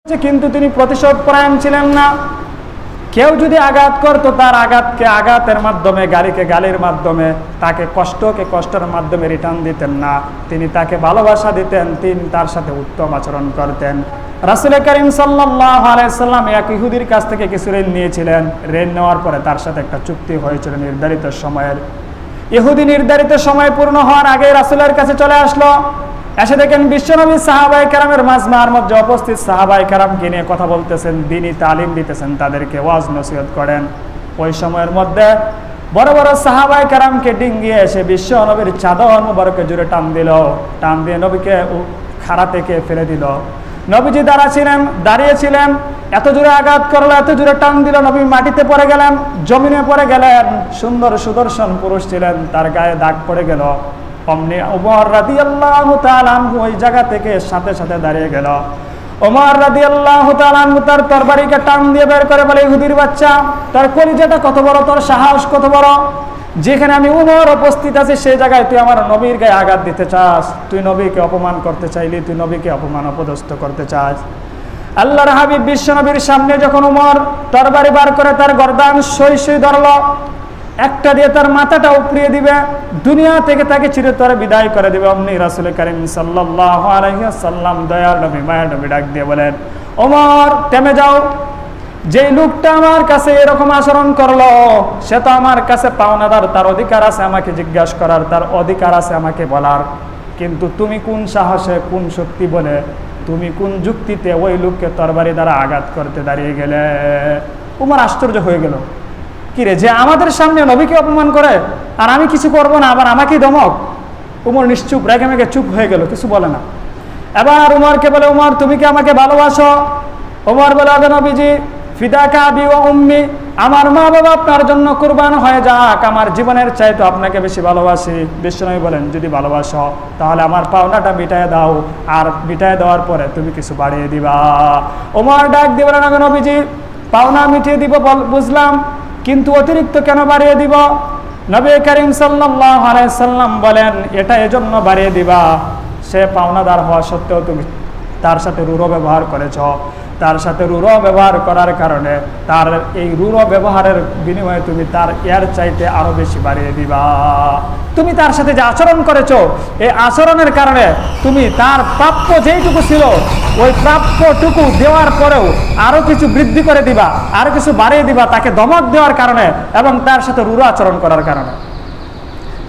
কিন্তু তিনি প্রতিশোধ পরায়ণ ছিলেন না। কেউ যদি আঘাত করতো তার আঘাতকে আঘাতের মাধ্যমে, গালিকে গালির মাধ্যমে, তাকে কষ্টকে কষ্টের মাধ্যমে রিটার্ন দিতেন না। তিনি তাকে ভালোবাসা দিতেন, তিনি তার সাথে উত্তম আচরণ করতেন। রাসূল করিম সাল্লাল্লাহু আলাইহি সাল্লাম এক ইহুদির কাছ থেকে কিছু ঋণ নিয়েছিলেন। ঋণ নেওয়ার পরে তার সাথে একটা চুক্তি হয়েছিল নির্ধারিত সময়ের। ইহুদি নির্ধারিত সময় পূর্ণ হওয়ার আগে রাসূলের কাছে চলে আসলো। এসে দেখেন বিশ্বনবী সাহাবায়ে কেরামের মাজমার মধ্যে উপস্থিত সাহাবায়ে কেরামকে নিয়ে কথা বলতেছেন, দ্বীনি তালিম দিতেছেন, তাদেরকে ওয়াজ নসিহত করেন। ওই সময়ের মধ্যে বড় বড় সাহাবায়ে কেরামকে ডিঙ্গিয়ে এসে বিশ্বনবীর চাদর মুবারকে জুড়ে টান দিল। টান দিয়ে নবীকে খাড়া থেকে ফেলে দিল। নবীজি দাঁড়িয়েছিলেন, এত জোরে আঘাত করলো, এত জোরে টান দিল, নবী মাটিতে পড়ে গেলেন, জমিনে পড়ে গেলেন। সুন্দর সুদর্শন পুরুষ ছিলেন, তার গায়ে দাগ পড়ে গেল। অমনি ওমর রাদিয়াল্লাহু তাআলা আনহু ওই জায়গা থেকে সাথে সাথে দাঁড়িয়ে গেল। ওমর রাদিয়াল্লাহু তাআলা আনহু তার তরবারিকে টান দিয়ে বের করে বলে, ইহুদির বাচ্চা, তোর কলিজাটা কত বড়, তোর সাহস কত বড়, যেখানে আমি ওমর উপস্থিত আছি সেই জায়গায় তুই আমার নবীর গায়ে আঘাত দিতে চাস, তুই নবীকে অপমান করতে চাইলি, তুই নবীকে অপমান অপদস্থ করতে চাস। আল্লাহর হাবিব বিশ্ব নবীর সামনে যখন ওমর তরবারি বার করে তার গর্দান সই সই ধরল, একটা দিয়ে তার মাথাটা উপড়িয়ে দিবে, দুনিয়া থেকে তাকে চিরতরে বিদায় করে দিবে। অমনি রাসূল করিম সাল্লাল্লাহু আলাইহি ওয়াসাল্লাম দয়ার নবী মায়ের নবী ডাক দিয়ে বলেন, ওমর থেমে যাও, যেই লোকটা আমার কাছে এরকম আচরণ করলো সে তো আমার কাছে পাওনাদার, তার অধিকার আছে আমাকে জিজ্ঞাসা করার, তার অধিকার আছে আমাকে বলার। কিন্তু তুমি কোন সাহসে, কোন শক্তি বলে, তুমি কোন যুক্তিতে ওই লোককে তরবারি দ্বারা আঘাত করতে দাঁড়িয়ে গেলে? ওমর আশ্চর্য হয়ে গেল, কিরে, যে আমাদের সামনে নবীকে অপমান করে আর আমি কিছু করব না, আবার আমাকেই ধমক। উমর নিশ্চুপ, রেগে মেগে চুপ হয়ে গেল, কিছু বলে না। এবার উমরকে বলে, উমর তুমি কি আমাকে ভালোবাসো? উমর বলে, আগে নবীজি, ফিদাকা আবি ওয়া উম্মি, আমার মা বাবা আপনার জন্য কুরবান হয়ে যাক, আমার জীবনের চাইতে আপনাকে বেশি ভালোবাসি। বিশ্বনবী বলেন, যদি ভালোবাসো তাহলে আমার পাওনাটা মিটায় দাও, আর মিটায় দেওয়ার পরে তুমি কিছু বাড়িয়ে দিবা। উমর ডাক দিয়ে বলেন, আগে নবীজি, পাওনা মিটিয়ে দিব বুঝলাম, কিন্তু অতিরিক্ত কেন বাড়িয়ে দিব? নবী করিম সাল্লাল্লাহু আলাইহি সাল্লাম বলেন, এটা এজন্য বাড়িয়ে দিবা, সে পাওনাদার হওয়া সত্ত্বেও তুমি তার সাথে রূঢ় ব্যবহার করেছ। তার সাথে রূঢ় ব্যবহার করার কারণে তার এই রূঢ় ব্যবহারের বিনিময়ে তুমি তার এর চাইতে আরো বেশি বাড়িয়ে দিবা। তুমি তার সাথে যে আচরণ করেছো, এই আচরণের কারণে তুমি তার প্রাপ্য যেইটুকু ছিল ওই প্রাপ্যটুকু দেওয়ার পরেও আরো কিছু বৃদ্ধি করে দিবা, আরো কিছু বাড়িয়ে দিবা, তাকে ধমক দেওয়ার কারণে এবং তার সাথে রূঢ় আচরণ করার কারণে।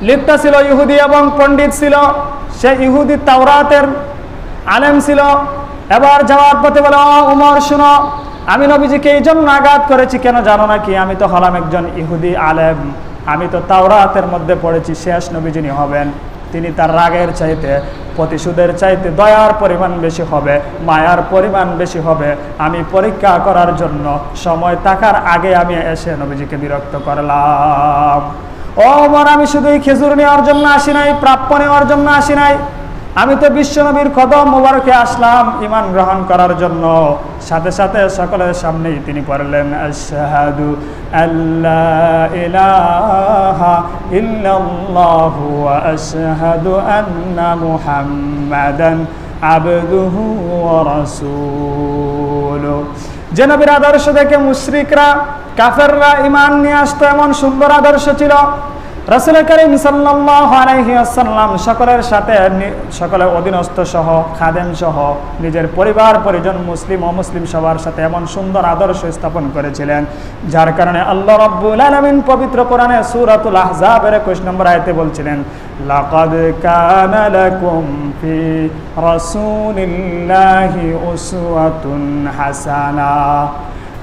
লিপ্তা ছিল ইহুদি এবং পণ্ডিত ছিল, সে ইহুদি তাওরাতের আলেম ছিল। এবার যাওয়ার পথে বলে, উমর শুনো, আমি নবীজিকে এই জন্য আঘাত করেছি, কেন জানো নাকি? আমি তো হলাম একজন ইহুদি আলেম, আমি তো তাওরাতের মধ্যে পড়েছি শেষ নবী যিনি হবেন তিনি তার রাগের চাইতে, প্রতিশোধের চাইতে দয়ার পরিমাণ বেশি হবে, মায়ার পরিমাণ বেশি হবে। আমি পরীক্ষা করার জন্য সময় থাকার আগে আমি এসে নবীজিকে বিরক্ত করলাম। ও ওমর, আমি শুধুই খেজুর নেওয়ার জন্য আসি নাই, প্রাপ্য নেওয়ার জন্য আসি নাই, আমি তো বিশ্বনবীর কদম মোবারকে আসলাম ঈমান গ্রহণ করার জন্য। সাথে সাথে সকলের সামনেই তিনি পড়লেন, আশহাদু আল্লা ইলাহা ইল্লাল্লাহু ওয়া আশহাদু আন্না মুহাম্মাদান আবদুহু ওয়া রাসূলুহু। যে নবীর আদর্শ দেখে মুশরিকরা, কাফেররা ঈমান নিয়ে আসতো, এমন সুন্দর আদর্শ ছিল। রাসূল করিম সাল্লাল্লাহু আলাইহি ওয়াসাল্লাম সকলের সাথে, সকলের অধীনস্থ সহ, খাদেম সহ, নিজের পরিবার পরিজন, মুসলিম অমুসলিম সবার সাথে এমন সুন্দর আদর্শ স্থাপন করেছিলেন, যার কারণে আল্লাহ রাব্বুল আলামিন পবিত্র কোরআনে সূরাতুল আহজাবের 21 নম্বর আয়াতে বলছিলেন, লাকাদ কানা লাকুম ফি রাসূলিল্লাহি উসওয়াতুন হাসানা।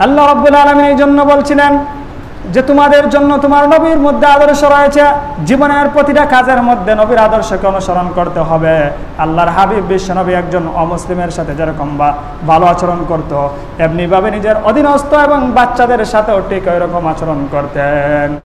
আল্লাহ রাব্বুল আলামিন এই জন্য বলছিলেন যে তোমাদের জন্য তোমার নবীর মধ্যে আদর্শ রয়েছে, জীবনের প্রতিটা কাজের মধ্যে নবীর আদর্শকে অনুসরণ করতে হবে। আল্লাহর হাবিব বিশ্বনবী একজন অমুসলিমের সাথে যেরকম ভালো আচরণ করত, এমনিভাবে নিজের অধীনস্থ এবং বাচ্চাদের সাথেও ঠিক ওইরকম আচরণ করতেন।